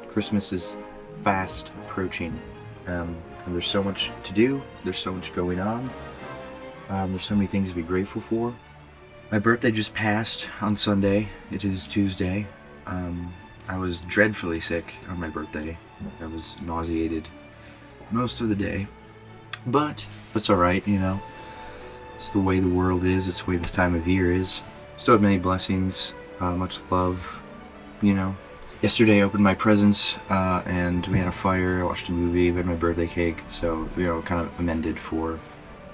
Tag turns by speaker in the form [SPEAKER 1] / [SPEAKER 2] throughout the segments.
[SPEAKER 1] Christmas is fast approaching, and there's so much to do, there's so much going on, there's so many things to be grateful for. My birthday just passed on Sunday. It is Tuesday. I was dreadfully sick on my birthday. I was nauseated most of the day, but that's alright, you know. It's the way the world is, it's the way this time of year is. Still have many blessings, much love, you know. Yesterday I opened my presents, and we had a fire, I watched a movie, we had my birthday cake, so, you know, kind of amended for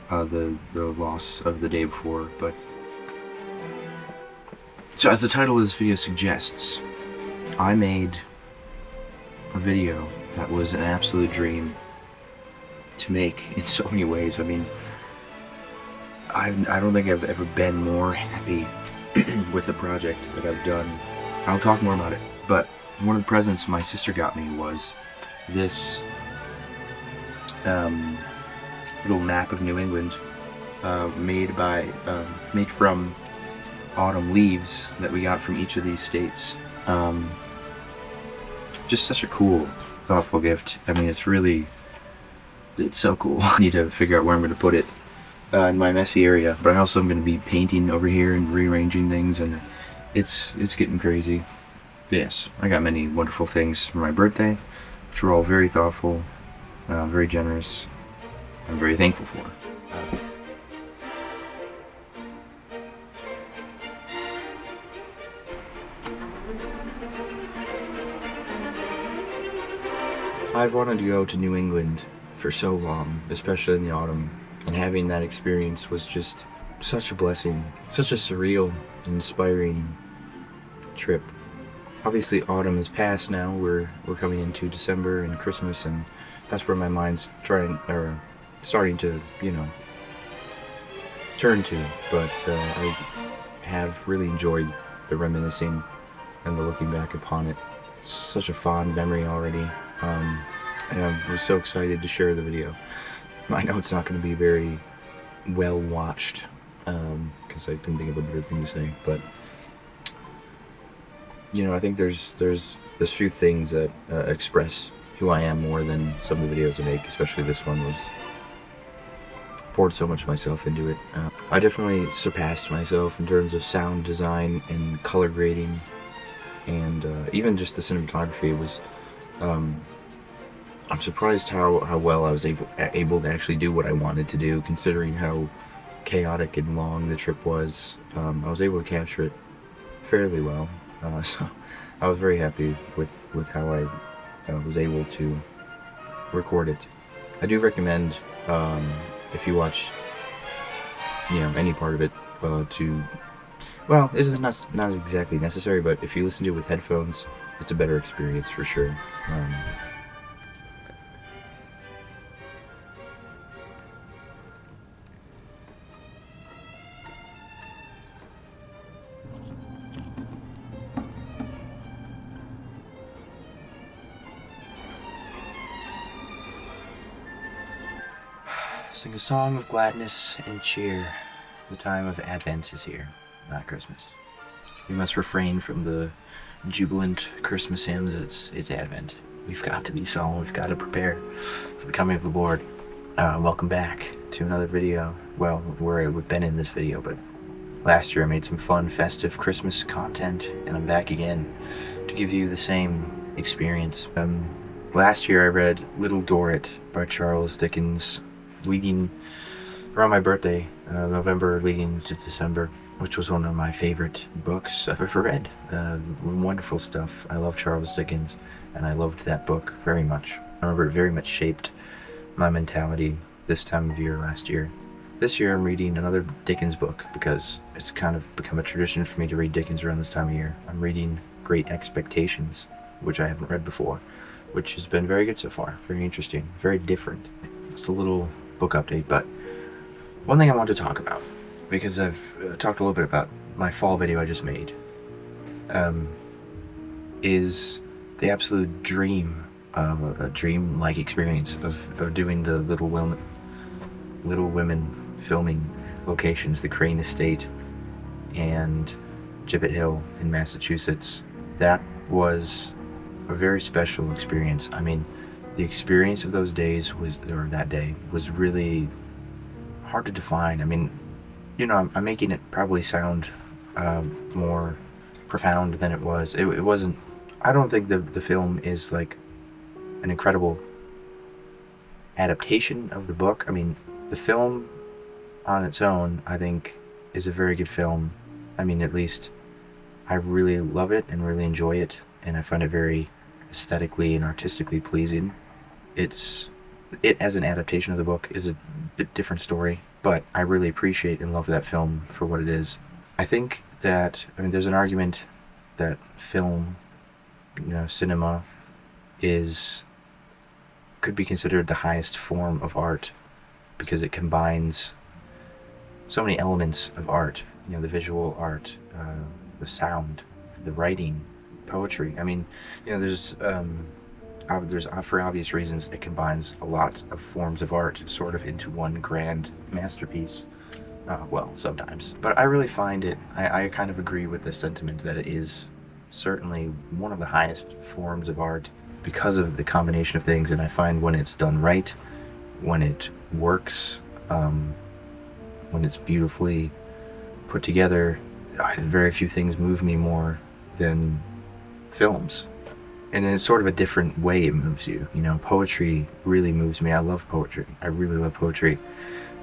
[SPEAKER 1] the loss of the day before. But so as the title of this video suggests, I made a video that was an absolute dream to make in so many ways. I mean, I don't think I've ever been more happy with the project that I've done. I'll talk more about it, but one of the presents my sister got me was this little map of New England, made from autumn leaves that we got from each of these states. Just such a cool, thoughtful gift. I mean, it's so cool. I need to figure out where I'm going to put it in my messy area, but I also am going to be painting over here and rearranging things, and it's getting crazy. Yes, I got many wonderful things for my birthday, which were all very thoughtful, very generous. I'm very thankful for. I've wanted to go to New England for so long, especially in the autumn, and having that experience was just such a blessing, such a surreal, inspiring trip. Obviously autumn is past now, we're coming into December and Christmas, and that's where my mind's starting to, you know, turn to, but I have really enjoyed the reminiscing and the looking back upon it. Such a fond memory already, and I was so excited to share the video. I know it's not going to be very well watched, because I couldn't think of a better thing to say, but you know, I think there's few things that express who I am more than some of the videos I make, especially this one poured so much of myself into it. I definitely surpassed myself in terms of sound design and color grading, and even just the cinematography. It was, I'm surprised how well I was able to actually do what I wanted to do, considering how chaotic and long the trip was. I was able to capture it fairly well, so I was very happy with how I was able to record it. I do recommend, if you watch, you know, any part of it, well, it is not exactly necessary, but if you listen to it with headphones, it's a better experience for sure. Sing a song of gladness and cheer. The time of Advent is here, not Christmas. We must refrain from the jubilant Christmas hymns. It's Advent. We've got to be solemn. We've got to prepare for the coming of the Lord. Welcome back to another video. Well, we've been in this video, but last year I made some fun, festive Christmas content, and I'm back again to give you the same experience. Last year I read Little Dorrit by Charles Dickens, leading around my birthday, November leading to December, which was one of my favorite books I've ever read. Wonderful stuff. I love Charles Dickens, and I loved that book very much. I remember it very much shaped my mentality this time of year last year. This year I'm reading another Dickens book because it's kind of become a tradition for me to read Dickens around this time of year. I'm reading Great Expectations, which I haven't read before, which has been very good so far. Very interesting, very different. It's a little book update, but one thing I want to talk about, because I've talked a little bit about my fall video I just made, is the absolute dream, a dream-like experience of doing the Little Women filming locations, the Crane Estate and Gibbet Hill in Massachusetts. That was a very special experience. I mean, the experience of those days was, or that day, was really hard to define. I mean, I'm making it probably sound more profound than it was. It wasn't. I don't think the film is like an incredible adaptation of the book. I mean, the film on its own, I think, is a very good film. I mean, at least I really love it and really enjoy it, and I find it very aesthetically and artistically pleasing. It as an adaptation of the book is a bit different story, but I really appreciate and love that film for what it is. I think that, I mean, there's an argument that film, cinema, could be considered the highest form of art because it combines so many elements of art. The visual art, the sound, the writing, poetry. I mean, there's for obvious reasons, it combines a lot of forms of art sort of into one grand masterpiece. Well, sometimes. But I really find it, I kind of agree with the sentiment that it is certainly one of the highest forms of art because of the combination of things. And I find when it's done right, when it works, when it's beautifully put together, very few things move me more than films. And in sort of a different way it moves you. Poetry really moves me. I love poetry. I really love poetry.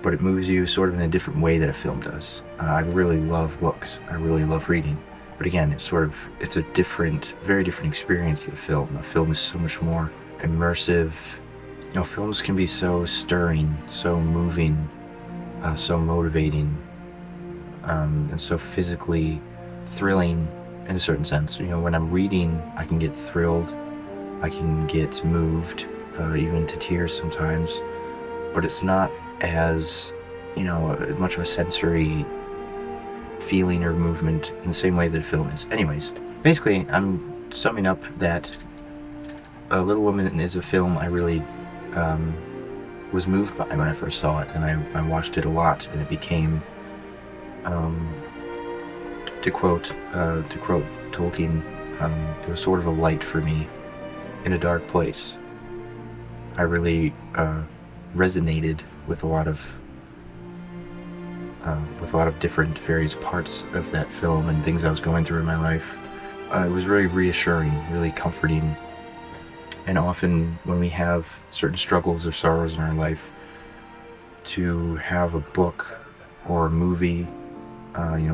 [SPEAKER 1] But it moves you sort of in a different way that a film does. I really love books. I really love reading. But again, it's a different, very different experience than a film. A film is so much more immersive. Films can be so stirring, so moving, so motivating, and so physically thrilling in a certain sense. When I'm reading, I can get thrilled, I can get moved, even to tears sometimes, but it's not as much of a sensory feeling or movement in the same way that a film is. Anyways, basically, I'm summing up that Little Women is a film I really was moved by when I first saw it, and I watched it a lot, and it became, to quote Tolkien, it was sort of a light for me in a dark place. I really resonated with a lot of different various parts of that film and things I was going through in my life. It was really reassuring, really comforting. And often when we have certain struggles or sorrows in our life, to have a book or a movie,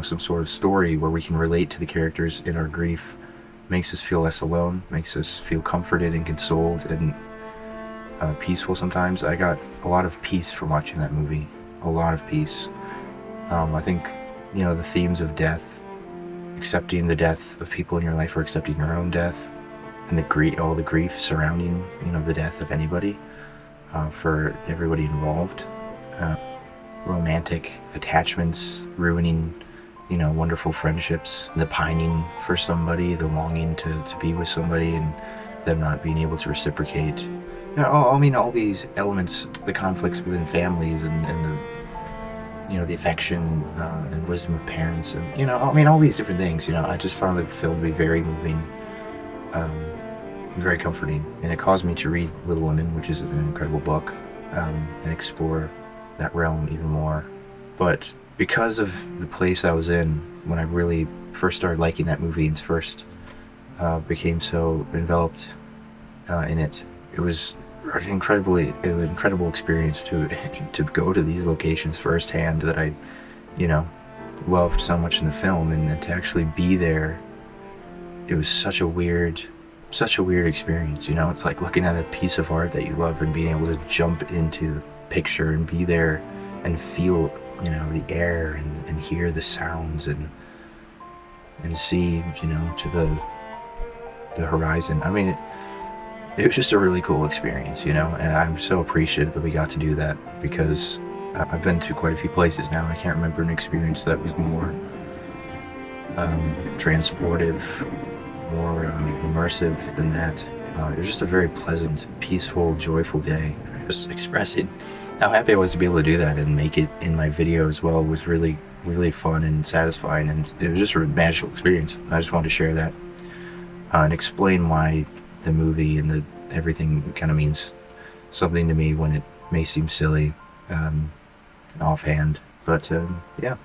[SPEAKER 1] some sort of story where we can relate to the characters in our grief, makes us feel less alone, makes us feel comforted and consoled and peaceful sometimes. I got a lot of peace from watching that movie, a lot of peace. I think, the themes of death, accepting the death of people in your life or accepting your own death, and all the grief surrounding, the death of anybody, for everybody involved. Romantic attachments ruining, wonderful friendships, the pining for somebody, the longing to be with somebody and them not being able to reciprocate. All these elements, the conflicts within families and the, the affection and wisdom of parents and, all these different things, I just found the film to be very moving, very comforting, and it caused me to read Little Women, which is an incredible book, and explore that realm even more. But because of the place I was in when I really first started liking that movie and first became so enveloped in it, it was an incredible experience to go to these locations firsthand that I, loved so much in the film, and to actually be there. It was such a weird experience. It's like looking at a piece of art that you love and being able to jump into the picture and be there and feel, the air and hear the sounds and see, to the horizon. I mean, it was just a really cool experience, and I'm so appreciative that we got to do that, because I've been to quite a few places now, and I can't remember an experience that was more transportive, more immersive than that. It was just a very pleasant, peaceful, joyful day. Just expressing how happy I was to be able to do that and make it in my video as well was really, really fun and satisfying, and it was just a magical experience. I just wanted to share that and explain why the movie and the everything kind of means something to me when it may seem silly, offhand. But yeah,